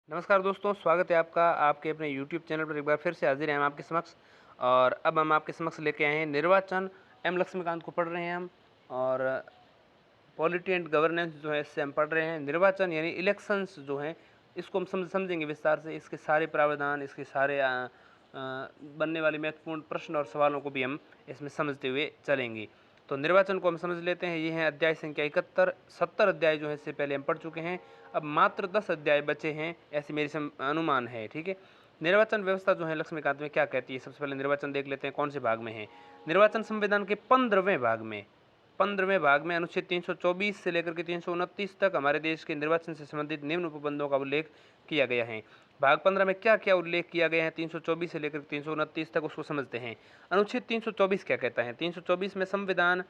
नमस्कार दोस्तों, स्वागत है आपका आपके अपने YouTube चैनल पर। एक बार फिर से हाजिर हैं हम आपके समक्ष। और अब हम आपके समक्ष लेके आए हैं निर्वाचन। एम लक्ष्मीकांत को पढ़ रहे हैं हम। और पॉलिटी एंड गवर्नेंस जो है इससे हम पढ़ रहे हैं। निर्वाचन यानी इलेक्शंस जो हैं इसको हम समझेंगे विस्तार से। इसके सारे प्रावधान, इसके सारे बनने वाले महत्वपूर्ण प्रश्न और सवालों को भी हम इसमें समझते हुए चलेंगे। तो निर्वाचन को हम समझ लेते हैं। ये है अध्याय संख्या 71। 70 अध्याय जो है इससे पहले हम पढ़ चुके हैं। अब मात्र 10 अध्याय बचे हैं, ऐसी मेरी अनुमान है। ठीक है। निर्वाचन व्यवस्था जो है लक्ष्मीकांत में क्या कहती है, सबसे पहले निर्वाचन देख लेते हैं कौन से भाग में है। निर्वाचन संविधान के 15वें भाग में अनुच्छेद 324 से लेकर के 329 तक हमारे देश के निर्वाचन से संबंधित निम्न उपबंधों का उल्लेख किया गया है। भाग 15 में क्या क्या उल्लेख किया गया है 324 से लेकर 329 तक, उसको समझते हैं। अनुच्छेद 324 क्या कहता है। 324 में संविधान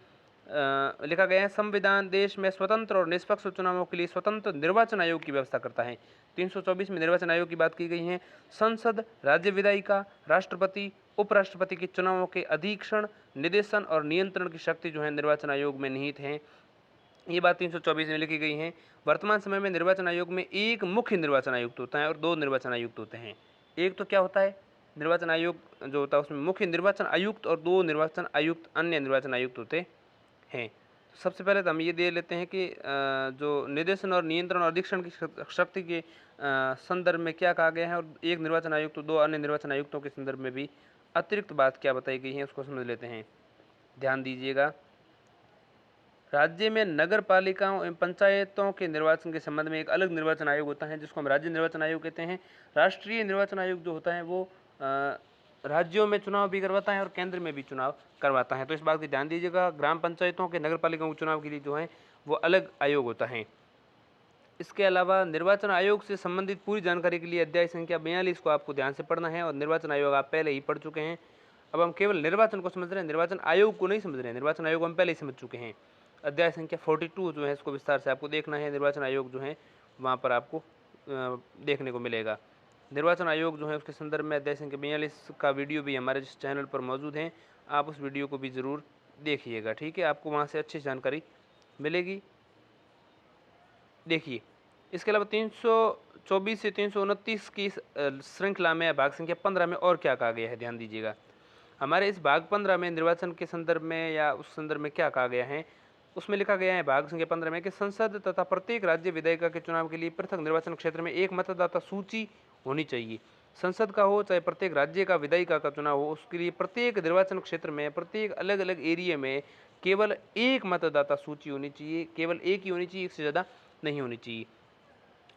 लिखा गया है, संविधान देश में स्वतंत्र और निष्पक्ष चुनावों के लिए स्वतंत्र निर्वाचन आयोग की व्यवस्था करता है। 324 में निर्वाचन आयोग की बात की गई है। संसद, राज्य विधायिका, राष्ट्रपति, उपराष्ट्रपति के चुनावों के अधीक्षण, निदेशन और नियंत्रण की शक्ति जो है निर्वाचन आयोग में निहित है। ये बात 324 में लिखी गई है। वर्तमान समय में निर्वाचन आयोग में एक मुख्य निर्वाचन आयुक्त होता है और 2 निर्वाचन आयुक्त होते हैं। एक तो क्या होता है, निर्वाचन आयोग जो होता है उसमें मुख्य निर्वाचन आयुक्त और 2 निर्वाचन आयुक्त अन्य निर्वाचन आयुक्त होते हैं। सबसे पहले तो हम ये दे लेते हैं कि जो निर्देशन और नियंत्रण और अधीक्षण की शक्ति के संदर्भ में क्या कहा गया है, और एक निर्वाचन आयुक्त तो 2 अन्य निर्वाचन आयुक्तों के संदर्भ में भी अतिरिक्त बात क्या बताई गई है, उसको समझ लेते हैं। ध्यान दीजिएगा। राज्य में नगर पालिकाओं एवं पंचायतों के निर्वाचन के संबंध में एक अलग निर्वाचन आयोग होता है जिसको हम राज्य निर्वाचन आयोग कहते हैं। राष्ट्रीय निर्वाचन आयोग जो होता है वो राज्यों में चुनाव भी करवाता है और केंद्र में भी चुनाव करवाता है। तो इस बात की ध्यान दीजिएगा। ग्राम पंचायतों के, नगर पालिकाओं के चुनाव के लिए जो है वो अलग आयोग होता है। इसके अलावा निर्वाचन आयोग से संबंधित पूरी जानकारी के लिए अध्याय संख्या 42 को आपको ध्यान से पढ़ना है, और निर्वाचन आयोग आप पहले ही पढ़ चुके हैं। अब हम केवल निर्वाचन को समझ रहे हैं, निर्वाचन आयोग को नहीं समझ रहे हैं। निर्वाचन आयोग हम पहले ही समझ चुके हैं। अध्याय संख्या 42 जो है इसको विस्तार से आपको देखना है। निर्वाचन आयोग जो है वहाँ पर आपको देखने को मिलेगा। निर्वाचन आयोग जो है उसके संदर्भ में अध्याय संख्या 42 का वीडियो भी हमारे चैनल पर मौजूद है। आप उस वीडियो को भी ज़रूर देखिएगा। ठीक है, आपको वहाँ से अच्छी जानकारी मिलेगी। देखिए, इसके अलावा 324 से 329 की श्रृंखला में भाग संख्या 15 में और क्या कहा गया है, ध्यान दीजिएगा। हमारे इस भाग 15 में निर्वाचन के संदर्भ में या उस संदर्भ में क्या कहा गया है, उसमें लिखा गया है भाग संख्या 15 में कि संसद तथा प्रत्येक राज्य विधायिका के चुनाव के लिए पृथक निर्वाचन क्षेत्र में एक मतदाता सूची होनी चाहिए। संसद का हो चाहे प्रत्येक राज्य का विधायिका का चुनाव हो, उसके लिए प्रत्येक निर्वाचन क्षेत्र में प्रत्येक अलग अलग एरिया में केवल एक मतदाता सूची होनी चाहिए। केवल एक ही होनी चाहिए, एक से ज़्यादा नहीं होनी चाहिए।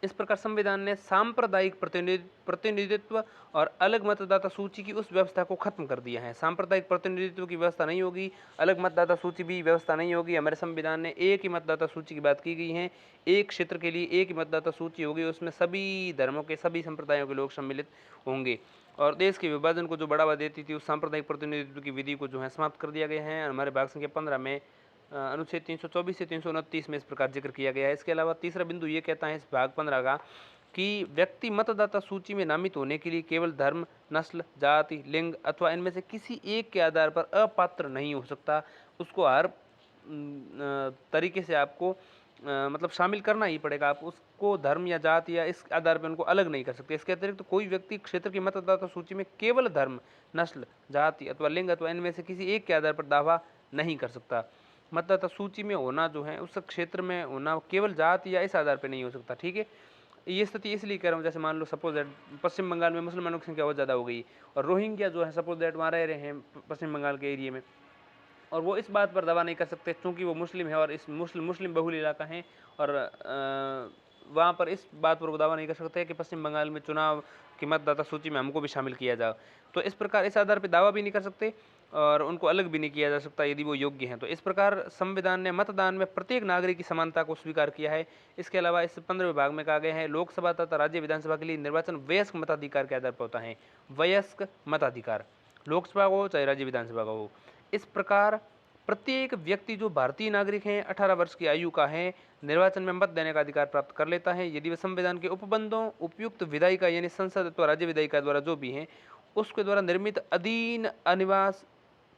इस प्रकार संविधान ने सांप्रदायिक प्रतिनिधित्व और अलग मतदाता सूची की उस व्यवस्था को खत्म कर दिया है। सांप्रदायिक प्रतिनिधित्व की व्यवस्था नहीं होगी, अलग मतदाता सूची भी व्यवस्था नहीं होगी। हमारे संविधान ने एक ही मतदाता सूची की बात की गई है। एक क्षेत्र के लिए एक ही मतदाता सूची होगी, उसमें सभी धर्मों के, सभी संप्रदायों के लोग सम्मिलित होंगे। और देश के विभाजन को जो बढ़ावा देती थी उस सांप्रदायिक प्रतिनिधित्व की विधि को जो है समाप्त कर दिया गया है। हमारे भाग संख्या 15 में अनुच्छेद 324 से 329 में इस प्रकार जिक्र किया गया है। इसके अलावा तीसरा बिंदु ये कहता है इस भाग 15 का कि व्यक्ति मतदाता सूची में नामित होने के लिए केवल धर्म, नस्ल, जाति, लिंग अथवा इनमें से किसी एक के आधार पर अपात्र नहीं हो सकता। उसको हर तरीके से आपको मतलब शामिल करना ही पड़ेगा। आप उसको धर्म या जाति या इस आधार पर उनको अलग नहीं कर सकते। इसके अतिरिक्त तो कोई व्यक्ति क्षेत्र की मतदाता सूची में केवल धर्म, नस्ल, जाति अथवा लिंग अथवा इनमें से किसी एक के आधार पर दावा नहीं कर सकता। मतदाता सूची में होना जो है उस क्षेत्र में होना केवल जाति या इस आधार पर नहीं हो सकता। ठीक है, ये स्थिति इसलिए कह रहा हूँ, जैसे मान लो सपोज दैट पश्चिम बंगाल में मुसलमानों की संख्या बहुत ज़्यादा हो गई और रोहिंग्या जो है सपोज दैट वहाँ रह रहे हैं पश्चिम बंगाल के एरिया में, और वो इस बात पर दावा नहीं कर सकते क्योंकि वो मुस्लिम है और इस मुस्लिम बहुल इलाका है, और वहाँ पर इस बात पर वो दावा नहीं कर सकते कि पश्चिम बंगाल में चुनाव की मतदाता सूची में हमको भी शामिल किया जाए। तो इस प्रकार इस आधार पर दावा भी नहीं कर सकते और उनको अलग भी नहीं किया जा सकता यदि वो योग्य हैं। तो इस प्रकार संविधान ने मतदान में प्रत्येक नागरिक की समानता को स्वीकार किया है। इसके अलावा इस 15वें भाग में कहा गया है लोकसभा तथा राज्य विधानसभा के लिए निर्वाचन वयस्क मताधिकार के आधार पर होता है। वयस्क मताधिकार लोकसभा का हो चाहे राज्य विधानसभा का हो। इस प्रकार प्रत्येक व्यक्ति जो भारतीय नागरिक हैं 18 वर्ष की आयु का है निर्वाचन में मत देने का अधिकार प्राप्त कर लेता है यदि वह संविधान के उपबंधों उपयुक्त विधायिका यानी संसद अथवा राज्य विधायिका द्वारा जो भी हैं उसके द्वारा निर्मित अधीन अनिवास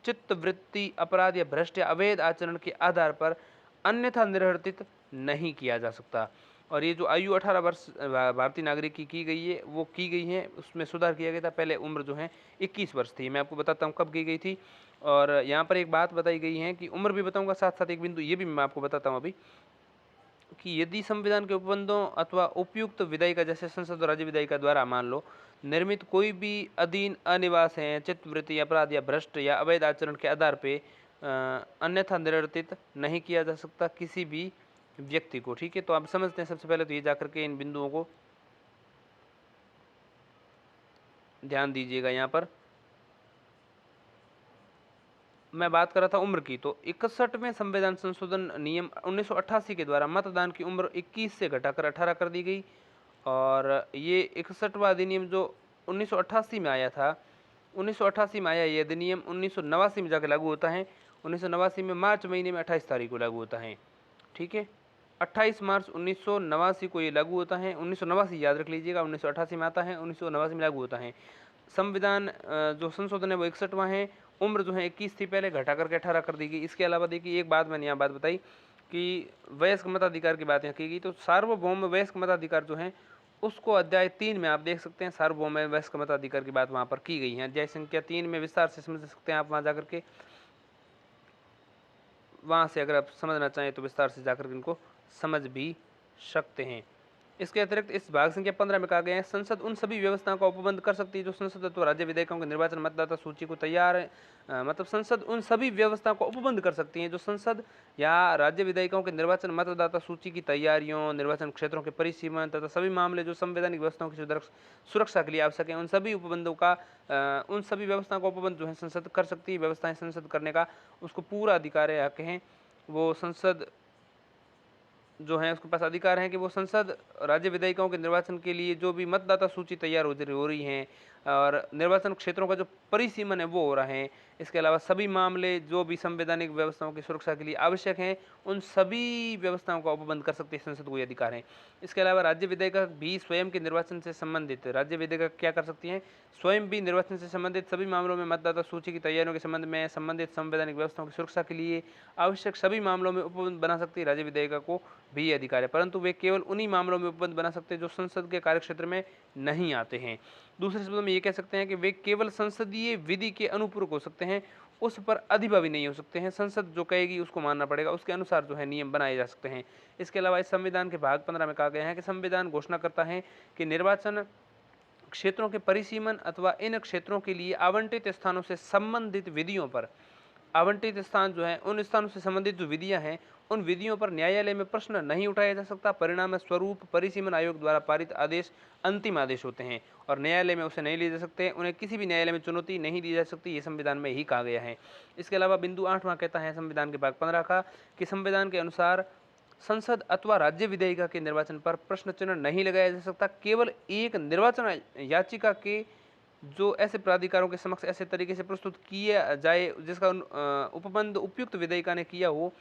चित्तवृत्ति अपराध या भ्रष्ट या अवैध आचरण के आधार पर अन्यथा निर्वर्तित नहीं किया जा सकता। और ये जो आयु 18 वर्ष भारतीय नागरिक की गई है, वो की गई है, उसमें सुधार किया गया था। पहले उम्र जो है 21 वर्ष थी। मैं आपको बताता हूँ कब की गई थी। और यहाँ पर एक बात बताई गई है कि उम्र भी बताऊँगा, साथ-साथ एक बिंदु ये भी मैं आपको बताता हूँ अभी, कि यदि संविधान के उपबंधों अथवा उपयुक्त विधायिका, जैसे संसद और राज्य विधायिका द्वारा मान लो निर्मित कोई भी अधीन अनिवास है, चित्तवृत्ति, अपराध या भ्रष्ट या अवैध आचरण के आधार पे अन्यथा निवर्तित नहीं किया जा सकता किसी भी व्यक्ति को। ठीक है, तो आप समझते हैं। सबसे पहले तो ये जाकर के इन बिंदुओं को ध्यान दीजिएगा। यहाँ पर मैं बात कर रहा था उम्र की, तो 61वें संविधान संशोधन नियम 1988 के द्वारा मतदान की उम्र 21 से घटाकर 18 कर दी गई। और ये 61वां अधिनियम जो 1988 में आया था, 1988 में आया ये अधिनियम 1989 में जाकर लागू होता है। 1989 में मार्च महीने में 28 तारीख को लागू होता है। ठीक है, 28 मार्च 1989 को ये लागू होता है। 1989 याद रख लीजिएगा, 1988 में आता है, 1989 में लागू होता है। संविधान जो संशोधन है वो 61वां है। उम्र जो है 21 थी पहले, घटा करके 18 कर दी गई। इसके अलावा देखिए एक बात मैंने यहाँ बात बताई कि वयस्क मताधिकार की बात यहाँ की गई, तो सार्वभौम वयस्क मताधिकार जो है उसको अध्याय 3 में आप देख सकते हैं। सार्वभौम वयस्क मताधिकार की बात वहाँ पर की गई है। अध्याय संख्या 3 में विस्तार से समझ सकते हैं आप, वहाँ जाकर के, वहाँ से अगर आप समझना चाहें तो विस्तार से जाकर के इनको समझ भी सकते हैं। इसके अतिरिक्त इस भाग संख्या 15 में कहा गया है, संसद उन सभी व्यवस्थाओं का उपबंध कर सकती है जो संसद अथवा राज्य विधेयकों के निर्वाचन मतदाता सूची को तैयार मतलब संसद उन सभी व्यवस्थाओं का उपबंध कर सकती है जो संसद या राज्य विधेयकों के निर्वाचन मतदाता सूची की तैयारियों, निर्वाचन क्षेत्रों के परिसीमन तथा सभी मामले जो संवैधानिक व्यवस्थाओं की सुरक्षा के लिए आवश्यक है, उन सभी उपबंधों का उन सभी व्यवस्थाओं का उपबंध जो है संसद कर सकती है। व्यवस्थाएं संसद करने का उसको पूरा अधिकार है, हक है। वो संसद जो है उसके पास अधिकार है कि वो संसद राज्य विधायिकाओं के निर्वाचन के लिए जो भी मतदाता सूची तैयार हो रही है और निर्वाचन क्षेत्रों का जो परिसीमन है वो हो रहा है, इसके अलावा सभी मामले जो भी संवैधानिक व्यवस्थाओं की सुरक्षा के लिए आवश्यक हैं, उन सभी व्यवस्थाओं का उपबंध कर सकती है संसद को ये अधिकार है। इसके अलावा राज्य विधायिका भी स्वयं के निर्वाचन से संबंधित, राज्य विधायिका क्या कर सकती हैं, स्वयं भी निर्वाचन से संबंधित सभी मामलों में मतदाता सूची की तैयारियों के संबंध में संबंधित संवैधानिक व्यवस्थाओं की सुरक्षा के लिए आवश्यक सभी मामलों में उपबंध बना सकती है। राज्य विधायिका को भी ये अधिकार है, परंतु वे केवल उन्हीं मामलों में उपबंध बना सकते हैं जो संसद के कार्यक्षेत्र में नहीं आते हैं। दूसरे शब्दों में ये कह सकते हैं कि वे केवल संसदीय विधि के अनुपूरक हो सकते हैं, उस पर अधिभावी नहीं हो सकते हैं। संसद जो कहेगी उसको मानना पड़ेगा, उसके अनुसार जो है नियम बनाए जा सकते हैं। इसके अलावा इस संविधान के भाग 15 में कहा गया है कि संविधान घोषणा करता है कि निर्वाचन क्षेत्रों के परिसीमन अथवा इन क्षेत्रों के लिए आवंटित स्थानों से संबंधित विधियों पर, आवंटित स्थान जो है उन स्थानों से संबंधित जो विधियां हैं उन विधियों पर न्यायालय में प्रश्न नहीं उठाया जा सकता। परिणाम स्वरूप परिसीमन आयोग द्वारा पारित आदेश अंतिम आदेश होते हैं और न्यायालय में उसे नहीं लिए जा सकते, उन्हें किसी भी न्यायालय में चुनौती नहीं दी जा सकती। ये संविधान में ही कहा गया है। इसके अलावा बिंदु 8वां कहता है संविधान के भाग 15 का कि संविधान के अनुसार संसद अथवा राज्य विधायिका के निर्वाचन पर प्रश्न चिन्ह नहीं लगाया जा सकता। केवल एक निर्वाचन याचिका के जो ऐसे प्राधिकारों के समक्ष ऐसे तरीके से प्रस्तुत किया जाए जिसका उपबंध उपयुक्त विधायिका ने किया हो।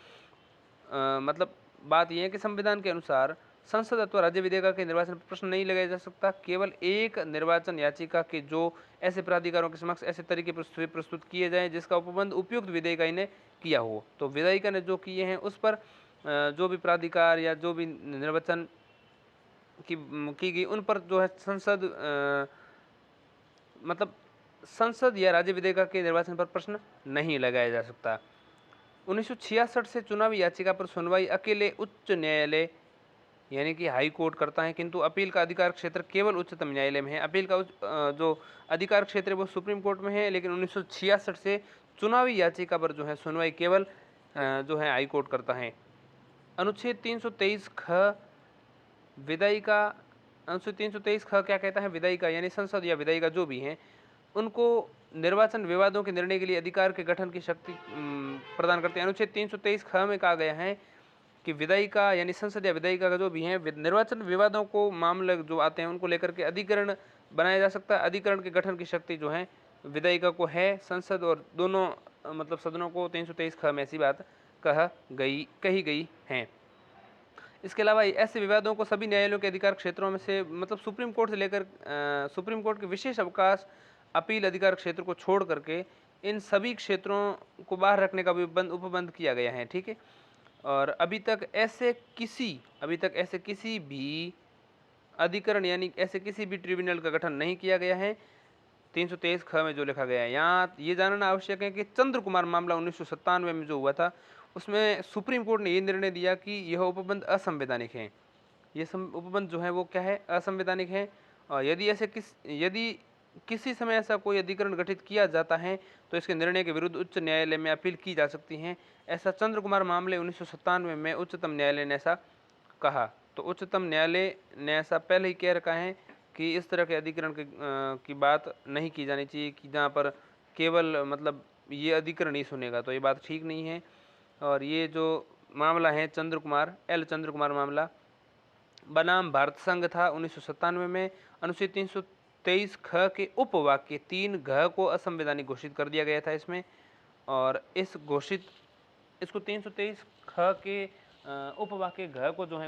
मतलब बात यह है कि संविधान के अनुसार संसद अथवा राज्य विधायिका के निर्वाचन पर प्रश्न नहीं लगाया जा सकता। केवल एक निर्वाचन याचिका के जो ऐसे प्राधिकारों के समक्ष ऐसे तरीके प्रस्तुत किए जाएं जिसका उपबंध उपयुक्त विधायिका ने किया हो। तो विधायिका ने जो किए हैं उस पर जो भी प्राधिकार या जो भी निर्वाचन की गई उन पर जो है संसद मतलब संसद या राज्य विधायिका के निर्वाचन पर प्रश्न नहीं लगाया जा सकता। 1966 से चुनावी याचिका पर सुनवाई अकेले उच्च न्यायालय यानी कि हाई कोर्ट करता है, किंतु अपील का अधिकार क्षेत्र केवल उच्चतम न्यायालय में है। अपील का जो अधिकार क्षेत्र है वो सुप्रीम कोर्ट में है, लेकिन 1966 से चुनावी याचिका पर जो है सुनवाई केवल जो है हाई कोर्ट करता है। अनुच्छेद 323 ख विधायिका, अनुच्छेद 323 ख क्या कहता है, विधायिका यानी संसद या विधायिका जो भी हैं उनको निर्वाचन विवादों के निर्णय के लिए अधिकार के गठन की शक्ति प्रदान करते हैं। अनुच्छेद 323 ख में कहा गया है कि विधायिका यानी संसद या विधायिका का जो भी है निर्वाचन विवादों को मामले जो आते हैं उनको लेकर के अधिकरण बनाया जा सकता है। अधिकरण के गठन की शक्ति जो है विधायिका को है, संसद और दोनों मतलब सदनों को 323 ख में ऐसी बात कही गई है। इसके अलावा ऐसे विवादों को सभी न्यायालयों के अधिकार क्षेत्रों में से मतलब सुप्रीम कोर्ट से लेकर सुप्रीम कोर्ट के विशेष अवकाश अपील अधिकार क्षेत्र को छोड़ करके इन सभी क्षेत्रों को बाहर रखने का भी उपबंध किया गया है। ठीक है, और अभी तक ऐसे किसी भी अधिकरण यानी ऐसे किसी भी ट्रिब्यूनल का गठन नहीं किया गया है। 323 ख में जो लिखा गया है, यहाँ ये जानना आवश्यक है कि चंद्र कुमार मामला 1997 में जो हुआ था, उसमें सुप्रीम कोर्ट ने ये निर्णय दिया कि यह उपबंध असंवैधानिक है। ये उपबंध जो है वो क्या है, असंवैधानिक है। और यदि किसी समय ऐसा कोई अधिकरण गठित किया जाता है तो इसके निर्णय के विरुद्ध उच्च न्यायालय में अपील की जा सकती है। ऐसा चंद्र कुमार मामले 1997 में उच्चतम न्यायालय ने ऐसा कहा। तो उच्चतम न्यायालय ने ऐसा पहले ही कह रखा है कि इस तरह के अधिकरण की बात नहीं की जानी चाहिए कि जहाँ पर केवल मतलब ये अधिकरण ही सुनेगा, तो ये बात ठीक नहीं है। और ये जो मामला है चंद्र कुमार मामला बनाम भारत संघ था 1997 में, अनुच्छेद 323 ख के उपवाक्य 3 घ को असंवैधानिक घोषित कर दिया गया था इसमें। और इसको 323 ख के उपवाक्य घ को जो है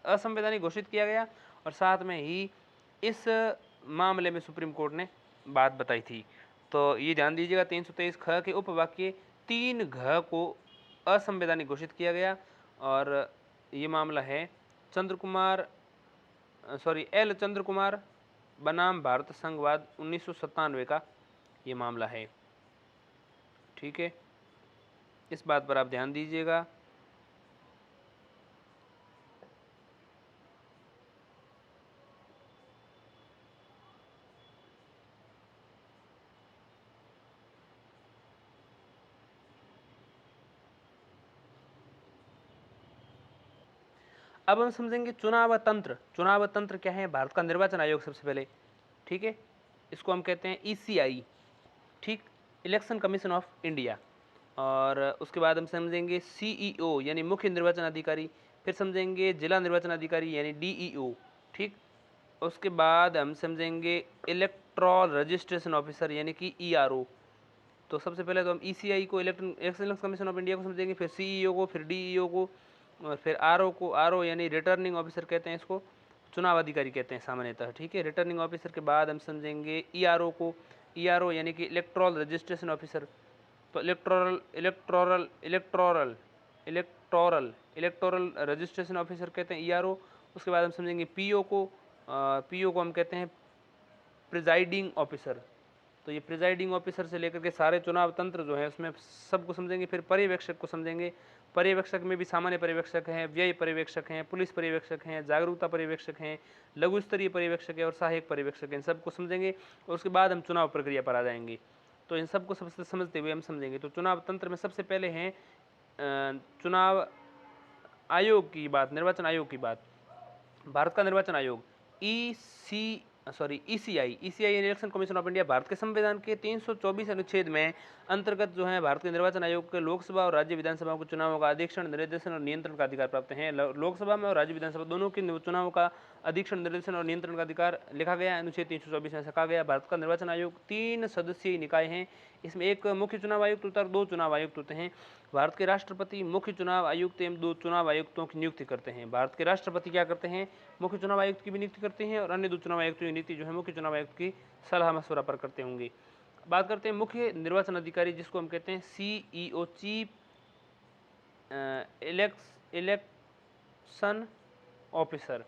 असंवैधानिक घोषित किया गया। और साथ में ही इस मामले में सुप्रीम कोर्ट ने बात बताई थी। तो ये ध्यान दीजिएगा, 323 ख के उपवाक्य 3 घ को असंवैधानिक घोषित किया गया। और ये मामला है एल चंद्र कुमार बनाम भारत संघवाद 1997 का ये मामला है। ठीक है, इस बात पर आप ध्यान दीजिएगा। अब हम समझेंगे चुनाव तंत्र क्या है। भारत का निर्वाचन आयोग सबसे पहले, ठीक है, इसको हम कहते हैं ECI, ठीक, इलेक्शन कमीशन ऑफ इंडिया। और उसके बाद हम समझेंगे CEO यानी मुख्य निर्वाचन अधिकारी। फिर समझेंगे जिला निर्वाचन अधिकारी यानी DEO, ठीक। उसके बाद हम समझेंगे इलेक्ट्रॉल रजिस्ट्रेशन ऑफिसर यानी कि ERO। तो सबसे पहले तो हम ECI को, इलेक्शन कमीशन ऑफ इंडिया को समझेंगे, फिर CEO को, फिर DEO को, और फिर RO यानी रिटर्निंग ऑफिसर कहते हैं इसको, चुनाव अधिकारी कहते हैं सामान्यतः, ठीक है। रिटर्निंग ऑफिसर के बाद हम समझेंगे ERO को, ERO यानी कि इलेक्ट्रॉल रजिस्ट्रेशन ऑफिसर। तो इलेक्टोरल रजिस्ट्रेशन ऑफिसर कहते हैं ERO। उसके बाद हम समझेंगे PO को, PO को हम कहते हैं प्रिजाइडिंग ऑफिसर। तो ये प्रिजाइडिंग ऑफिसर से लेकर के सारे चुनाव तंत्र जो है उसमें सबको समझेंगे। फिर पर्यवेक्षक को समझेंगे। पर्यवेक्षक में भी सामान्य पर्यवेक्षक हैं, व्यय पर्यवेक्षक हैं, पुलिस पर्यवेक्षक हैं, जागरूकता पर्यवेक्षक हैं, लघु स्तरीय पर्यवेक्षक है और सहायक पर्यवेक्षक हैं, सबको समझेंगे। और उसके बाद हम चुनाव प्रक्रिया पर आ जाएंगे। तो इन सबको सबसे समझते हुए हम समझेंगे। तो चुनाव तंत्र में सबसे पहले हैं चुनाव आयोग की बात, निर्वाचन आयोग की बात। भारत का निर्वाचन आयोग ECI election commission of India Bharat के संविधान के 324 अनुच्छेद में अंतर्गत जो है भारत के निर्वाचन आयोग के लोकसभा और राज्य विधानसभा के चुनावों का अधीक्षण, निर्देशन और नियंत्रण का अधिकार प्राप्त है। लोकसभा में और राज्य विधानसभा दोनों के चुनावों का अधीक्षण, निर्देशन और नियंत्रण का अधिकार लिखा गया है अनुच्छेद 324 में। कहा गया भारत का निर्वाचन आयोग 3 सदस्यीय निकाय है। इसमें एक मुख्य चुनाव आयुक्त होता है और 2 चुनाव आयुक्त होते हैं। भारत के राष्ट्रपति मुख्य चुनाव आयुक्त एवं 2 चुनाव आयुक्तों की नियुक्ति करते हैं। भारत के राष्ट्रपति क्या करते हैं, मुख्य चुनाव आयुक्त की भी नियुक्ति करते हैं और अन्य 2 चुनाव आयुक्तों की नियुक्ति जो है मुख्य चुनाव आयुक्त की सलाह मशवरा पर करते होंगे। बात करते हैं मुख्य निर्वाचन अधिकारी, जिसको हम कहते हैं CEO, चीफ इलेक्शन ऑफिसर।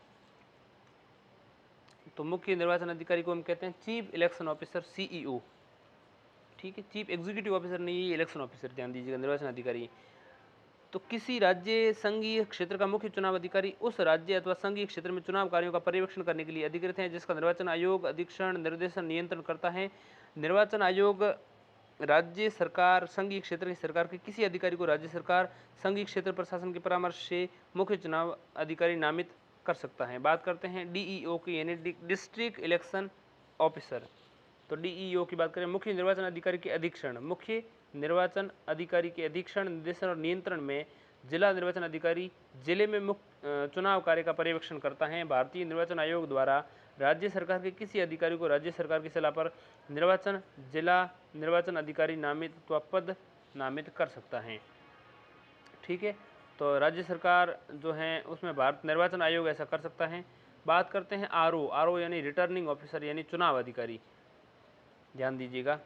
तो मुख्य निर्वाचन अधिकारी को हम कहते हैं चीफ इलेक्शन ऑफिसर, CEO, ठीक है। चीफ एग्जीक्यूटिव ऑफिसर नहीं, ये इलेक्शन ऑफिसर, ध्यान दीजिएगा, निर्वाचन अधिकारी। तो किसी राज्य संघीय क्षेत्र का मुख्य चुनाव अधिकारी उस राज्य अथवा संघीय क्षेत्र में चुनाव कार्यों का पर्यवेक्षण करने के लिए अधिकृत है, जिसका निर्वाचन आयोग अधीक्षण, निर्देशन, नियंत्रण करता है। निर्वाचन आयोग राज्य सरकार, संघीय क्षेत्र की सरकार के किसी अधिकारी को राज्य सरकार, संघीय क्षेत्र प्रशासन के परामर्श से मुख्य चुनाव अधिकारी नामित कर सकता है। बात करते हैं DEO की यानी डिस्ट्रिक्ट इलेक्शन ऑफिसर। तो DEO की बात करें, मुख्य निर्वाचन अधिकारी के अधीक्षण, मुख्य निर्वाचन अधिकारी के अधीक्षण, निर्देशन और नियंत्रण में जिला निर्वाचन अधिकारी जिले में मुख्य चुनाव कार्य का पर्यवेक्षण करता है। भारतीय निर्वाचन आयोग द्वारा राज्य सरकार के किसी अधिकारी को राज्य सरकार की सलाह पर जिला निर्वाचन अधिकारी नामित अथवा पद नामित कर सकता है, ठीक है। तो राज्य सरकार जो है उसमें भारत निर्वाचन आयोग ऐसा कर सकता है। बात करते हैं RO यानी रिटर्निंग ऑफिसर यानी चुनाव अधिकारी। ध्यान दीजिएगा,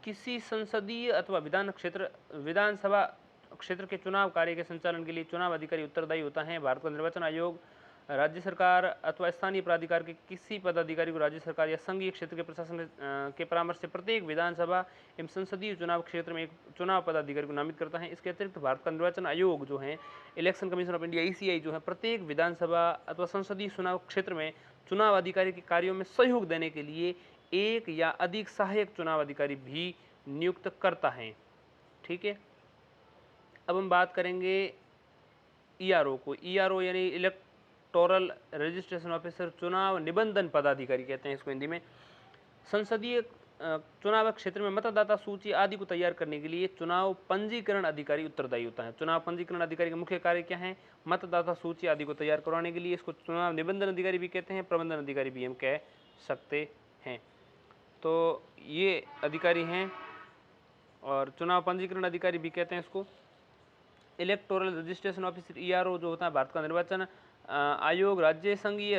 किसी संसदीय अथवा विधानसभा क्षेत्र के चुनाव कार्य के संचालन के लिए चुनाव अधिकारी उत्तरदायी होता है। भारत का निर्वाचन आयोग राज्य सरकार अथवा स्थानीय प्राधिकार के किसी पदाधिकारी को राज्य सरकार या संघीय क्षेत्र के प्रशासन के परामर्श से प्रत्येक विधानसभा एवं संसदीय चुनाव क्षेत्र में एक चुनाव पदाधिकारी को नामित करता है। इसके अतिरिक्त भारत का निर्वाचन आयोग जो है, election commission of India (ECI) जो है, प्रत्येक विधानसभा अथवा संसदीय चुनाव क्षेत्र में चुनाव अधिकारी के कार्यों में सहयोग देने के लिए एक या अधिक सहायक चुनाव अधिकारी भी नियुक्त करता है। ठीक है, अब हम बात करेंगे ERO को। ERO यानी इलेक्टोरल रजिस्ट्रेशन ऑफिसर, चुनाव निबंधन पदाधिकारी कहते हैं इसको हिंदी में। संसदीय चुनाव क्षेत्र में मतदाता सूची आदि को तैयार करने के लिए चुनाव पंजीकरण अधिकारी उत्तरदायी होता है। चुनाव पंजीकरण अधिकारी का मुख्य कार्य क्या है? मतदाता सूची आदि को तैयार करवाने के लिए। इसको चुनाव निबंधन अधिकारी भी कहते हैं, प्रबंधन अधिकारी भी हम कह सकते हैं। तो ये अधिकारी हैं, और चुनाव पंजीकरण अधिकारी भी कहते हैं इसको। इलेक्टोरल रजिस्ट्रेशन ऑफिसर ERO जो होता है, भारत का निर्वाचन आयोग राज्य संघीय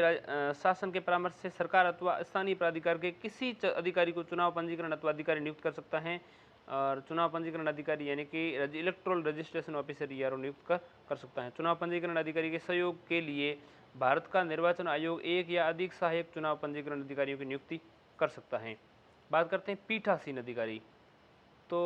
शासन के परामर्श से सरकार अथवा स्थानीय प्राधिकार के किसी अधिकारी को चुनाव पंजीकरण अथवा अधिकारी नियुक्त कर सकता है। और चुनाव पंजीकरण अधिकारी यानी कि इलेक्टोरल रजिस्ट्रेशन ऑफिसर ERO नियुक्त कर सकता है। चुनाव पंजीकरण अधिकारी के सहयोग के लिए भारत का निर्वाचन आयोग एक या अधिक सहायक चुनाव पंजीकरण अधिकारियों की नियुक्ति कर सकता है। बात करते हैं पीठासीन अधिकारी। तो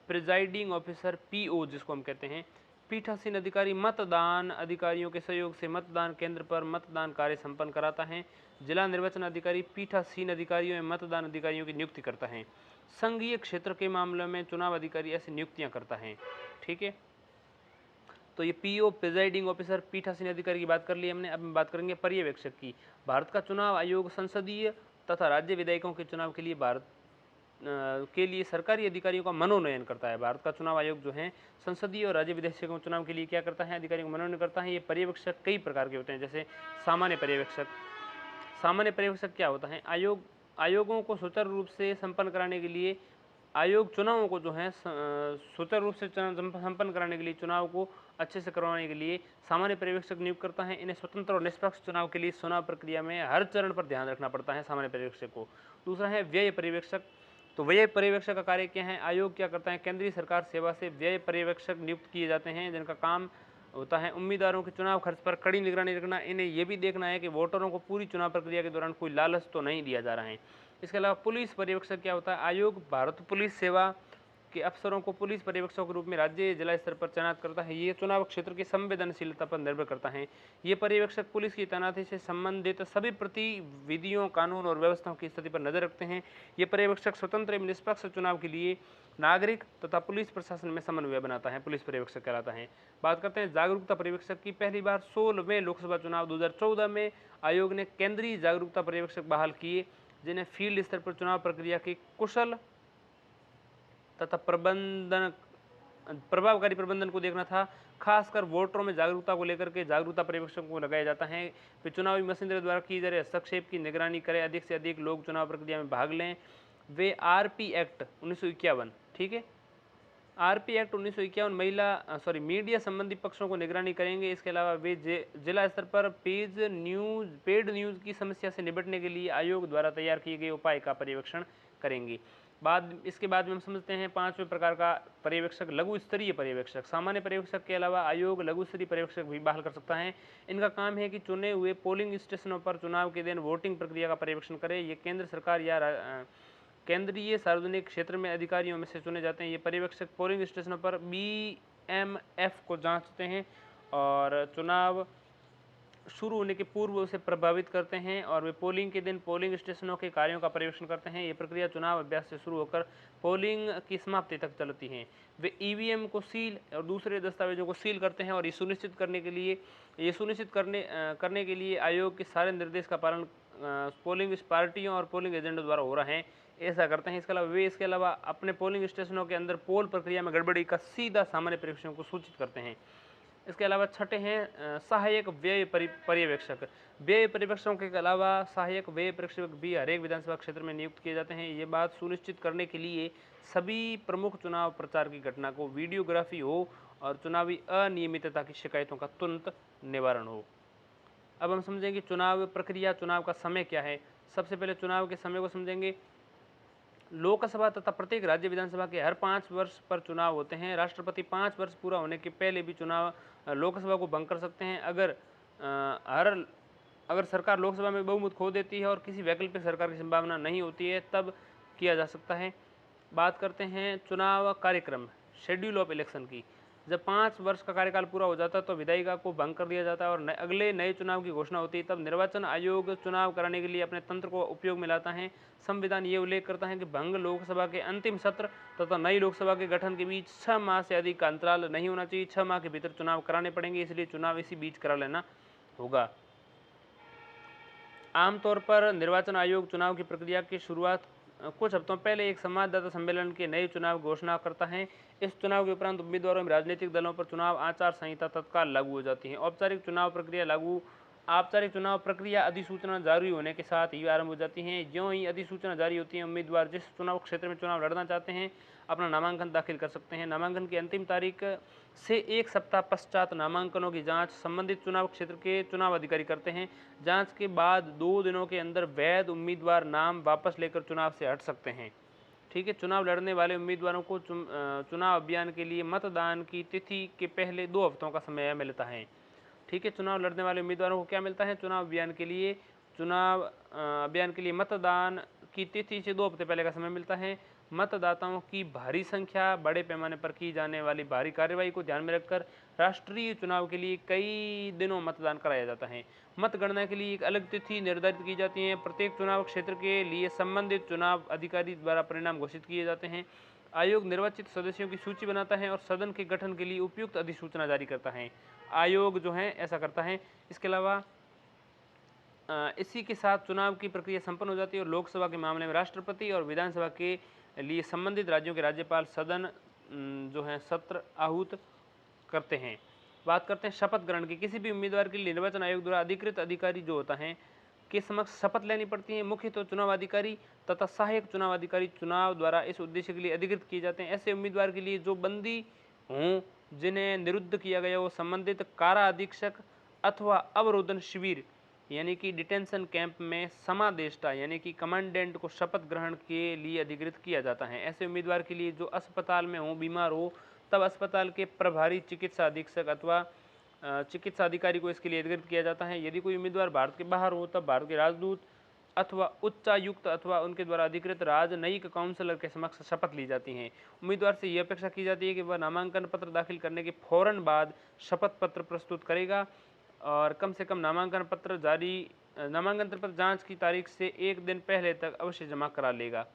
प्रिजाइडिंग ऑफिसर PO जिसको हम कहते हैं, पीठासीन अधिकारी मतदान अधिकारियों के सहयोग से मतदान केंद्र पर मतदान कार्य संपन्न कराता है। जिला निर्वाचन अधिकारी पीठासीन अधिकारियों एवं मतदान अधिकारियों की नियुक्ति करता है। संघीय क्षेत्र के मामलों में चुनाव अधिकारी ऐसी नियुक्तियां करता है। ठीक है, तो ये PO प्रिजाइडिंग ऑफिसर पीठासीन अधिकारी की बात कर ली हमने। अब हम बात करेंगे पर्यवेक्षक की। भारत का चुनाव आयोग संसदीय तथा राज्य विधायकों के चुनाव के लिए सरकारी अधिकारियों का मनोनयन करता है। भारत का चुनाव आयोग जो है संसदीय और राज्य विधायकों के चुनाव के लिए क्या करता है? अधिकारियों का मनोनयन करता है। ये पर्यवेक्षक कई प्रकार के होते हैं, जैसे सामान्य पर्यवेक्षक। सामान्य पर्यवेक्षक क्या होता है? आयोगों को सुचारू रूप से संपन्न कराने के लिए, आयोग चुनावों को जो है सुचारू रूप से संपन्न कराने के लिए, चुनाव को अच्छे से करवाने के लिए सामान्य पर्यवेक्षक नियुक्त करता है। इन्हें स्वतंत्र और निष्पक्ष चुनाव के लिए चुनाव प्रक्रिया में हर चरण पर ध्यान रखना पड़ता है सामान्य पर्यवेक्षक को। दूसरा है व्यय पर्यवेक्षक। तो व्यय पर्यवेक्षक का कार्य क्या है? आयोग क्या करता है? केंद्रीय सरकार सेवा से व्यय पर्यवेक्षक नियुक्त किए जाते हैं, जिनका काम होता है उम्मीदवारों के चुनाव खर्च पर कड़ी निगरानी रखना। इन्हें यह भी देखना है कि वोटरों को पूरी चुनाव प्रक्रिया के दौरान कोई लालच तो नहीं दिया जा रहा है। इसके अलावा पुलिस पर्यवेक्षक क्या होता है? आयोग भारत पुलिस सेवा के अफसरों को पुलिस पर्यवेक्षकों के रूप में राज्य जिला स्तर पर तैनात करता है। ये चुनाव क्षेत्र की संवेदनशीलता पर निर्भर करता है। ये पर्यवेक्षक पुलिस की तैनाती से संबंधित सभी गतिविधियों, कानून और व्यवस्थाओं की स्थिति पर नजर रखते हैं। ये पर्यवेक्षक स्वतंत्र एवं निष्पक्ष चुनाव के लिए नागरिक तथा पुलिस प्रशासन में समन्वय बनाता है, पुलिस पर्यवेक्षक कहलाता है। बात करते हैं जागरूकता पर्यवेक्षक की। पहली बार 16वें लोकसभा चुनाव 2014 में आयोग ने केंद्रीय जागरूकता पर्यवेक्षक बहाल किए, जिन्हें फील्ड स्तर पर चुनाव प्रक्रिया की कुशल तथा प्रभावकारी प्रबंधन को देखना था। खासकर वोटरों में जागरूकता को लेकर के जागरूकता पर्यवेक्षकों को लगाया जाता है। वे चुनावी मशीनरी द्वारा की जा रही हस्तक्षेप की निगरानी करें, अधिक से अधिक लोग चुनाव प्रक्रिया में भाग लें। वे RP एक्ट 1951, ठीक है, RP एक्ट 1951 मीडिया संबंधी पक्षों को निगरानी करेंगे। इसके अलावा वे जिला स्तर पर पेड न्यूज़ की समस्या से निपटने के लिए आयोग द्वारा तैयार किए गए उपाय का पर्यवेक्षण करेंगे। इसके बाद में हम समझते हैं 5वें प्रकार का पर्यवेक्षक, लघु स्तरीय पर्यवेक्षक। सामान्य पर्यवेक्षक के अलावा आयोग लघु स्तरीय पर्यवेक्षक भी बहाल कर सकता है। इनका काम है कि चुने हुए पोलिंग स्टेशनों पर चुनाव के दिन वोटिंग प्रक्रिया का पर्यवेक्षण करें। ये केंद्र सरकार या केंद्रीय सार्वजनिक क्षेत्र में अधिकारियों में से चुने जाते हैं। ये पर्यवेक्षक पोलिंग स्टेशनों पर BMF को जांचते हैं और चुनाव शुरू होने के पूर्व उसे प्रभावित करते हैं, और वे पोलिंग के दिन पोलिंग स्टेशनों के कार्यों का पर्यवेक्षण करते हैं। ये प्रक्रिया चुनाव अभ्यास से शुरू होकर पोलिंग की समाप्ति तक चलती है। वे EVM को सील और दूसरे दस्तावेजों को सील करते हैं, और ये सुनिश्चित करने के लिए आयोग के सारे निर्देश का पालन पोलिंग पार्टियों और पोलिंग एजेंटों द्वारा हो रहा है, ऐसा करते हैं। इसके अलावा अपने पोलिंग स्टेशनों के अंदर पोल प्रक्रिया में गड़बड़ी का सीधा सामान्य पर्यवेक्षकों को सूचित करते हैं। इसके अलावा छठे हैं सहायक व्यय पर्यवेक्षक। व्यय पर्यवेक्षकों के अलावा सहायक व्यय पर्यवेक्षक भी हर एक विधानसभा क्षेत्र में नियुक्त किए जाते हैं। ये बात सुनिश्चित करने के लिए सभी प्रमुख चुनाव प्रचार की घटना को वीडियोग्राफी हो और चुनावी अनियमितता की शिकायतों का तुरंत निवारण हो। अब हम समझेंगे चुनाव प्रक्रिया, चुनाव का समय क्या है। सबसे पहले चुनाव के समय को समझेंगे। लोकसभा तथा प्रत्येक राज्य विधानसभा के हर 5 वर्ष पर चुनाव होते हैं। राष्ट्रपति 5 वर्ष पूरा होने के पहले भी चुनाव लोकसभा को भंग कर सकते हैं। अगर सरकार लोकसभा में बहुमत खो देती है और किसी वैकल्पिक सरकार की संभावना नहीं होती है, तब किया जा सकता है। बात करते हैं चुनाव कार्यक्रम, शेड्यूल ऑफ इलेक्शन की। जब 5 वर्ष का कार्यकाल पूरा हो जाता है तो विधायिका को भंग कर दिया जाता है और अगले नए चुनाव की घोषणा होती है। तब निर्वाचन आयोग चुनाव कराने के लिए अपने तंत्र को उपयोग में लाता है। संविधान ये उल्लेख करता है कि भंग लोकसभा के अंतिम सत्र तथा नई लोकसभा के गठन के बीच 6 माह से अधिक का अंतराल नहीं होना चाहिए। 6 माह के भीतर चुनाव कराने पड़ेंगे, इसलिए चुनाव इसी बीच करा लेना होगा। आमतौर पर निर्वाचन आयोग चुनाव की प्रक्रिया की शुरुआत कुछ हफ्तों पहले एक संवाददाता सम्मेलन के नए चुनाव घोषणा करता है। इस चुनाव के उपरांत उम्मीदवारों एवं राजनीतिक दलों पर चुनाव आचार संहिता तत्काल लागू हो जाती है। औपचारिक चुनाव प्रक्रिया अधिसूचना जारी होने के साथ ही आरंभ हो जाती है। ज्यों ही अधिसूचना जारी होती है, उम्मीदवार जिस चुनाव क्षेत्र में चुनाव लड़ना चाहते हैं अपना नामांकन दाखिल कर सकते हैं। नामांकन की अंतिम तारीख से 1 सप्ताह पश्चात नामांकनों की जांच संबंधित चुनाव क्षेत्र के चुनाव अधिकारी करते हैं। जांच के बाद 2 दिनों के अंदर वैध उम्मीदवार नाम वापस लेकर चुनाव से हट सकते हैं। ठीक है। चुनाव लड़ने वाले उम्मीदवारों को चुनाव अभियान के लिए मतदान की तिथि के पहले 2 हफ्तों का समय मिलता है। ठीक है। चुनाव लड़ने वाले उम्मीदवारों को क्या मिलता है? चुनाव अभियान के लिए मतदान की तिथि से 2 हफ्ते पहले का समय मिलता है। मतदाताओं की भारी संख्या, बड़े पैमाने पर की जाने वाली भारी कार्यवाही को ध्यान में रखकर राष्ट्रीय चुनाव के लिए कई दिनों मतदान कराया जाता है। मतगणना के लिए एक अलग तिथि निर्धारित की जाती है। प्रत्येक चुनाव क्षेत्र के लिए संबंधित चुनाव अधिकारी द्वारा परिणाम घोषित किए जाते हैं। आयोग निर्वाचित सदस्यों की सूची बनाता है और सदन के गठन के लिए उपयुक्त अधिसूचना जारी करता है। आयोग जो है ऐसा करता है। इसके अलावा इसी के साथ चुनाव की प्रक्रिया संपन्न हो जाती है और लोकसभा के मामले में राष्ट्रपति और विधानसभा के लिए संबंधित राज्यों के राज्यपाल सदन जो है सत्र आहूत करते हैं। बात करते हैं शपथ ग्रहण की। किसी भी उम्मीदवार के लिए निर्वाचन आयोग द्वारा अधिकृत अधिकारी जो होता है के समक्ष शपथ लेनी पड़ती है। मुख्य तो चुनाव अधिकारी तथा सहायक चुनाव अधिकारी चुनाव द्वारा इस उद्देश्य के लिए अधिकृत किए जाते हैं। ऐसे उम्मीदवार के लिए जो बंदी हों जिन्हें निरुद्ध किया गया हो, संबंधित कारा अधीक्षक अथवा अवरोधन शिविर यानी कि डिटेंशन कैंप में समादेष्टा यानी कि कमांडेंट को शपथ ग्रहण के लिए अधिकृत किया जाता है। ऐसे उम्मीदवार के लिए जो अस्पताल में हो, बीमार हो, तब अस्पताल के प्रभारी चिकित्सा अधीक्षक अथवा चिकित्सा अधिकारी को इसके लिए अधिकृत किया जाता है। यदि कोई उम्मीदवार भारत के बाहर हो, तब भारत के राजदूत अथवा उच्चायुक्त अथवा उनके द्वारा अधिकृत राजनयिक काउंसलर के समक्ष शपथ ली जाती है। उम्मीदवार से यह अपेक्षा की जाती है कि वह नामांकन पत्र दाखिल करने के फौरन बाद शपथ पत्र प्रस्तुत करेगा और कम से कम नामांकन पत्र जांच की तारीख से 1 दिन पहले तक अवश्य जमा करा लेगा।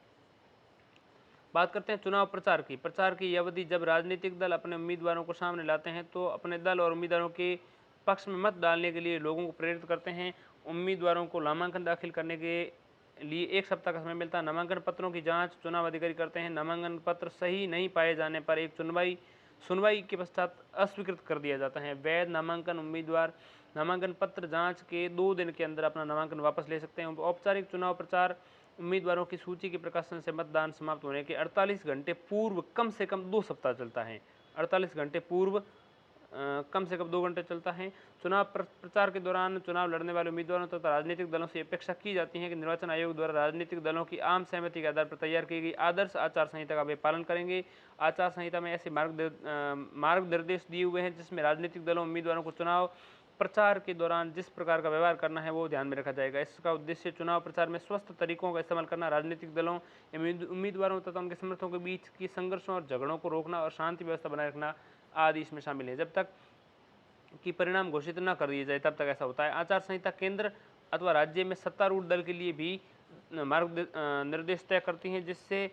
बात करते हैं चुनाव प्रचार की। प्रचार की अवधि जब राजनीतिक दल अपने उम्मीदवारों को सामने लाते हैं तो अपने दल और उम्मीदवारों के पक्ष में मत डालने के लिए लोगों को प्रेरित करते हैं। उम्मीदवारों को नामांकन दाखिल करने के लिए 1 सप्ताह का समय मिलता है। नामांकन पत्रों की जांच चुनाव अधिकारी करते हैं। नामांकन पत्र सही नहीं पाए जाने पर एक सुनवाई के पश्चात अस्वीकृत कर दिया जाता है। वैध नामांकन उम्मीदवार नामांकन पत्र जांच के 2 दिन के अंदर अपना नामांकन वापस ले सकते हैं। औपचारिक चुनाव प्रचार उम्मीदवारों की सूची के प्रकाशन से मतदान समाप्त होने के 48 घंटे पूर्व कम से कम 2 सप्ताह चलता है। 48 घंटे पूर्व कम से कम 2 घंटे चलता है। चुनाव प्रचार के दौरान चुनाव लड़ने वाले उम्मीदवारों तथा राजनीतिक दलों से अपेक्षा की जाती है कि निर्वाचन आयोग द्वारा राजनीतिक दलों की आम सहमति के आधार पर तैयार की गई आदर्श आचार संहिता का वे पालन करेंगे। आचार संहिता में ऐसे मार्ग निर्देश दिए हुए हैं जिसमें राजनीतिक दलों उम्मीदवारों को चुनाव प्रचार के दौरान जिस प्रकार का व्यवहार करना है वो ध्यान में रखा जाएगा। इसका उद्देश्य चुनाव प्रचार में स्वस्थ तरीकों का इस्तेमाल करना, राजनीतिक दलों उम्मीदवारों तथा उनके समर्थकों के बीच की संघर्षों और झगड़ों को रोकना और शांति व्यवस्था बनाए रखना आदि इसमें शामिल है। जब तक कि परिणाम घोषित न कर दिए जाए तब तक ऐसा होता है। आचार संहिता केंद्र अथवा राज्य में सत्तारूढ़ दल के लिए भी मार्ग निर्देश तय करती हैं जिससे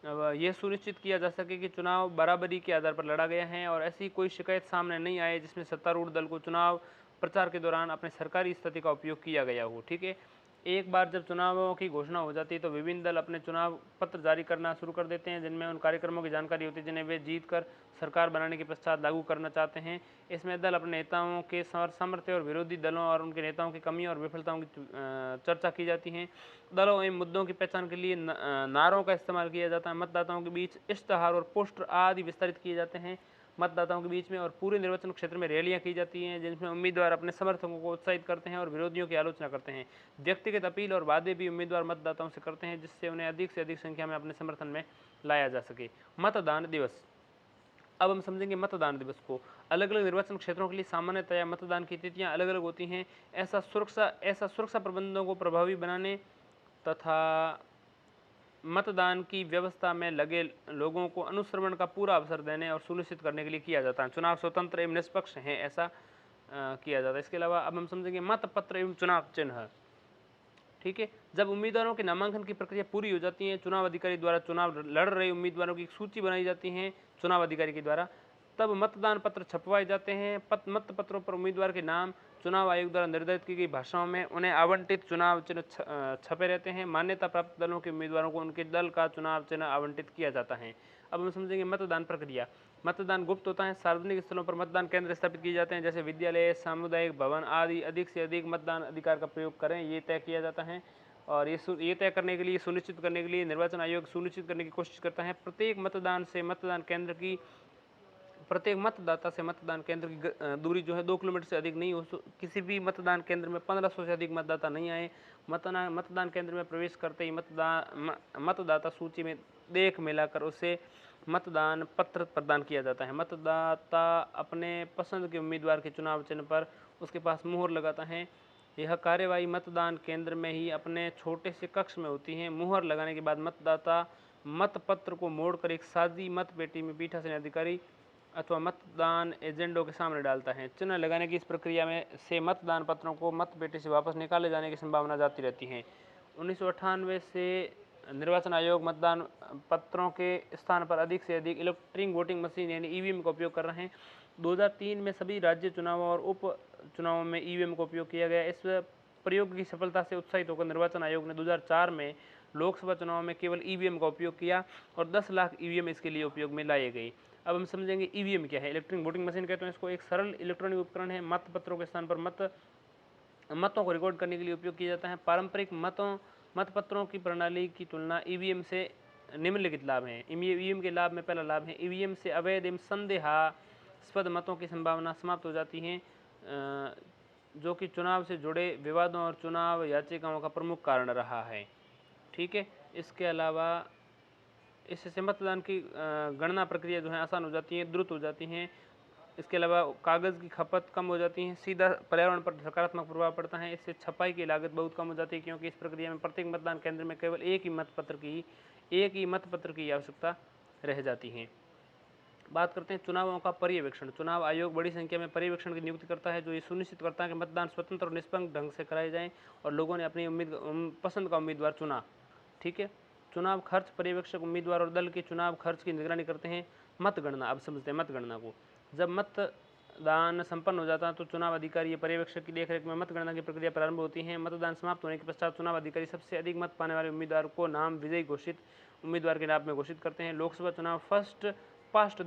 यह सुनिश्चित किया जा सके कि चुनाव बराबरी के आधार पर लड़ा गया है और ऐसी कोई शिकायत सामने नहीं आए जिसमें सत्तारूढ़ दल को चुनाव प्रचार के दौरान अपने सरकारी स्थिति का उपयोग किया गया हो। ठीक है। एक बार जब चुनावों की घोषणा हो जाती है तो विभिन्न दल अपने चुनाव पत्र जारी करना शुरू कर देते हैं जिनमें उन कार्यक्रमों की जानकारी होती है जिन्हें वे जीत कर सरकार बनाने के पश्चात लागू करना चाहते हैं। इसमें दल अपने नेताओं के सामर्थ्य और विरोधी दलों और उनके नेताओं की कमियों और विफलताओं की चर्चा की जाती है। दलों एवं मुद्दों की पहचान के लिए नारों का इस्तेमाल किया जाता है। मतदाताओं के बीच इश्तहार और पोस्टर आदि विस्तारित किए जाते हैं। मतदाताओं के बीच में, और पूरे निर्वाचन क्षेत्र में रैलियां की जाती हैं जिनमें उम्मीदवार अपने समर्थकों को उत्साहित करते हैं और विरोधियों की आलोचना करते हैं। व्यक्तिगत अपील और वादे भी उम्मीदवार मतदाताओं से करते हैं जिससे उन्हें अधिक से अधिक संख्या में अपने समर्थन में लाया जा सके। मतदान दिवस, अब हम समझेंगे मतदान दिवस को। अलग अलग निर्वाचन क्षेत्रों के लिए सामान्यतया मतदान की तिथियां अलग अलग होती हैं। ऐसा सुरक्षा प्रबंधों को प्रभावी बनाने तथा मतदान की व्यवस्था में लगे लोगों को अनुश्रवण का पूरा अवसर देने और सुनिश्चित करने के लिए किया जाता है। चुनाव स्वतंत्र एवं निष्पक्ष हैं, ऐसा किया जाता है। इसके अलावा अब हम समझेंगे मतपत्र एवं चुनाव चिन्ह। ठीक है, जब उम्मीदवारों के नामांकन की प्रक्रिया पूरी हो जाती है, चुनाव अधिकारी द्वारा चुनाव लड़ रहे उम्मीदवारों की एक सूची बनाई जाती है चुनाव अधिकारी के द्वारा, तब मतदान पत्र छपवाए जाते हैं। मतपत्रों पर उम्मीदवार के नाम चुनाव आयोग द्वारा निर्धारित की गई भाषाओं में उन्हें आवंटित चुनाव चिन्ह छपे रहते हैं। मान्यता प्राप्त दलों के उम्मीदवारों को उनके दल का चुनाव चिन्ह आवंटित किया जाता है। अब हम समझेंगे मतदान प्रक्रिया। मतदान गुप्त होता है। सार्वजनिक स्थलों पर मतदान केंद्र स्थापित किए जाते हैं जैसे विद्यालय, सामुदायिक भवन आदि। अधिक से अधिक मतदान अधिकार का प्रयोग करें, ये तय किया जाता है। और ये तय करने के लिए, सुनिश्चित करने के लिए निर्वाचन आयोग सुनिश्चित करने की कोशिश करता है प्रत्येक मतदाता से मतदान केंद्र की दूरी जो है 2 किलोमीटर से अधिक नहीं हो। किसी भी मतदान केंद्र में 1500 से अधिक मतदाता नहीं आए। मतदान केंद्र में प्रवेश करते ही मतदाता सूची में देख मिलाकर उसे मतदान पत्र प्रदान किया जाता है। मतदाता अपने पसंद के उम्मीदवार के चुनाव चिन्ह पर उसके पास मुहर लगाता है। यह कार्यवाही मतदान केंद्र में ही अपने छोटे से कक्ष में होती है। मुहर लगाने के बाद मतदाता मतपत्र को मोड़कर एक सादी मत पेटी में पीठासीन अधिकारी अथवा मतदान एजेंटों के सामने डालता है। चिन्ह लगाने की इस प्रक्रिया में से मतदान पत्रों को मतपेटी से वापस निकाले जाने की संभावना जाती रहती है। 1998 से निर्वाचन आयोग मतदान पत्रों के स्थान पर अधिक से अधिक इलेक्ट्रॉनिक वोटिंग मशीन यानी ईवीएम का उपयोग कर रहे हैं। 2003 में सभी राज्य चुनावों और उप चुनावों में ईवीएम का उपयोग किया गया। इस प्रयोग की सफलता से उत्साहित होकर निर्वाचन आयोग ने 2004 में लोकसभा चुनाव में केवल ईवीएम का उपयोग किया और 10 लाख ईवीएम इसके लिए उपयोग में लाए गए। अब हम समझेंगे ईवीएम क्या है। इलेक्ट्रॉनिक वोटिंग मशीन कहते हैं इसको। एक सरल इलेक्ट्रॉनिक उपकरण है। मतपत्रों के स्थान पर मतों को रिकॉर्ड करने के लिए उपयोग किया जाता है। पारंपरिक मतपत्रों की प्रणाली की तुलना ईवीएम से निम्नलिखित लाभ हैं। ईवीएम के लाभ में पहला लाभ है, ईवीएम से अवैध एवं संदेहास्पद मतों की संभावना समाप्त हो जाती है, जो कि चुनाव से जुड़े विवादों और चुनाव याचिकाओं का प्रमुख कारण रहा है। ठीक है, इसके अलावा इससे मतदान की गणना प्रक्रिया जो है आसान हो जाती है, द्रुत हो जाती हैं। इसके अलावा कागज़ की खपत कम हो जाती है, सीधा पर्यावरण पर सकारात्मक प्रभाव पड़ता है। इससे छपाई की लागत बहुत कम हो जाती है क्योंकि इस प्रक्रिया में प्रत्येक मतदान केंद्र में केवल एक ही मतपत्र की आवश्यकता रह जाती है। बात करते हैं चुनावों का पर्यवेक्षण। चुनाव आयोग बड़ी संख्या में पर्यवेक्षण की नियुक्ति करता है जो ये सुनिश्चित करता है कि मतदान स्वतंत्र और निष्पक्ष ढंग से कराए जाएं और लोगों ने अपनी पसंद का उम्मीदवार चुना। ठीक है, चुनाव खर्च। पर्यवेक्षक उम्मीदवार और दल के चुनाव खर्च की निगरानी करते हैं। मतगणना, अब समझते हैं मतगणना को। जब मतदान संपन्न हो जाता है तो चुनाव अधिकारी या पर्यवेक्षक की देखरेख में मतगणना की प्रक्रिया प्रारंभ होती है। मतदान समाप्त होने के पश्चात चुनाव अधिकारी सबसे अधिक मत पाने वाले उम्मीदवार को नाम विजयी घोषित उम्मीदवार के नाम में घोषित करते हैं। लोकसभा चुनाव फर्स्ट पास्ट